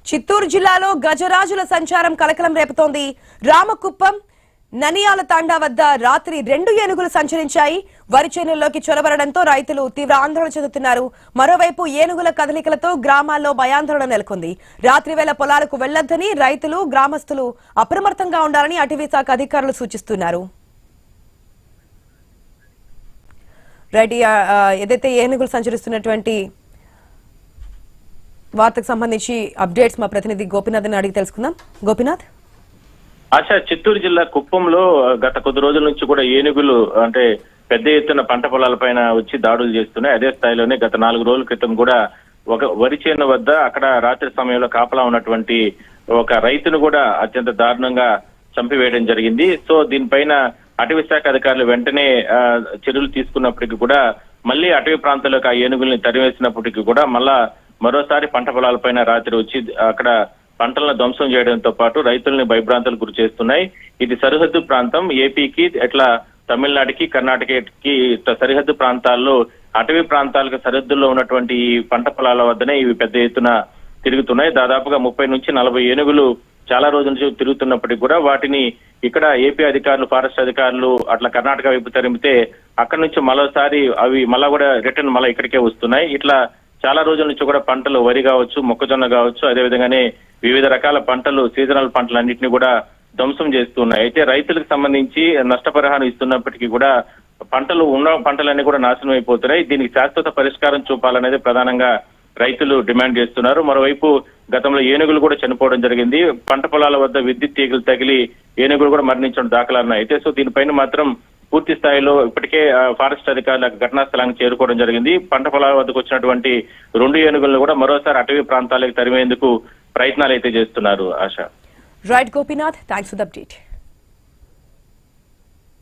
చిత్తూరు జిల్లాలో గజరాజుల సంచారం కలకలం రేపుతోంది. రామకుప్పం ననియాల తాండా వద్ద రాత్రి 2 ఏనుగులు సంచరించాయి. వరి చేనుల్లోకి చొరబడడంతో రైతులు తీవ్ర ఆందోళన చెందుతున్నారు. మరోవైపు ఏనుగుల కదలికలతో గ్రామాల్లో భయాందోళన నెలకొంది. రాత్రి వేళ పొలాలకు వెళ్లొద్దని రైతులు గ్రామస్తులు అప్రమత్తంగా ఉండాలని అటవీ శాఖ అధికారులు సూచిస్తున్నారు. ఏదైతే ఏనుగులు సంచరిస్తున్నటువంటి వార్తకు సంబంధించి అప్డేట్స్ మా ప్రతినిధి గోపినాథ్ అడిగి తెలుసుకుందాం. గోపినాథ్, ఆశా, చిత్తూరు జిల్లా కుప్పంలో గత కొద్ది రోజుల నుంచి కూడా ఏనుగులు అంటే పెద్ద ఎత్తున పంట పొలాలపైన వచ్చి దాడులు చేస్తున్నాయి. అదే స్థాయిలోనే గత 4 రోజుల క్రితం కూడా ఒక వరి చేను వద్ద అక్కడ రాత్రి సమయంలో కాపలా ఉన్నటువంటి ఒక రైతును కూడా అత్యంత దారుణంగా చంపివేయడం జరిగింది. సో దీనిపైన అటవీ శాఖ అధికారులు వెంటనే చర్యలు తీసుకున్నప్పటికీ కూడా మళ్ళీ అటవీ ప్రాంతాలకు ఆ ఏనుగుల్ని తరివేసినప్పటికీ కూడా మరోసారి పంట పొలాలపైన రాత్రి వచ్చి అక్కడ పంటలను ధ్వంసం చేయడంతో పాటు రైతుల్ని భయభ్రాంతులకు గురి చేస్తున్నాయి. ఇది సరిహద్దు ప్రాంతం. ఏపీకి ఎట్లా తమిళనాడుకి కర్ణాటకకి సరిహద్దు ప్రాంతాల్లో అటవీ ప్రాంతాలకు సరిహద్దుల్లో ఉన్నటువంటి ఈ పంట పొలాల వద్దనే ఇవి పెద్ద ఎత్తున తిరుగుతున్నాయి. దాదాపుగా 30 నుంచి 40 ఏనుగులు చాలా రోజుల నుంచి తిరుగుతున్నప్పటికీ కూడా వాటిని ఇక్కడ ఏపీ అధికారులు, ఫారెస్ట్ అధికారులు అట్లా కర్ణాటక వైపు తరిమితే అక్కడి నుంచి మరోసారి అవి కూడా రిటర్న్ ఇక్కడికే వస్తున్నాయి. ఇట్లా చాలా రోజుల నుంచి కూడా పంటలు వరి కావచ్చు, మొక్కజొన్న కావచ్చు, అదేవిధంగానే వివిధ రకాల పంటలు, సీజనల్ పంటలన్నింటినీ కూడా ధ్వంసం చేస్తున్నాయి. అయితే రైతులకు సంబంధించి నష్టపరిహారం ఇస్తున్నప్పటికీ కూడా ఉన్న పంటలన్నీ కూడా నాశనం అయిపోతున్నాయి. దీనికి శాశ్వత పరిష్కారం చూపాలనేది ప్రధానంగా రైతులు డిమాండ్ చేస్తున్నారు. మరోవైపు గతంలో ఏనుగులు కూడా చనిపోవడం జరిగింది. పంట పొలాల వద్ద విద్యుత్ తీగలు తగిలి ఏనుగులు కూడా మరణించడం దాఖలాఉన్నాయి. అయితే సో దీనిపైన మాత్రం పూర్తి స్థాయిలో ఇప్పటికే ఫారెస్ట్ అధికారులు ఘటనా స్థలానికి చేరుకోవడం జరిగింది. పంట పొలాల వద్దకు వచ్చినటువంటి 2 ఏనుగులను కూడా మరోసారి అటవీ ప్రాంతాలకు తరిమేందుకు ప్రయత్నాలు అయితే చేస్తున్నారు. ఆశ. Right Gopinath, thanks for the update.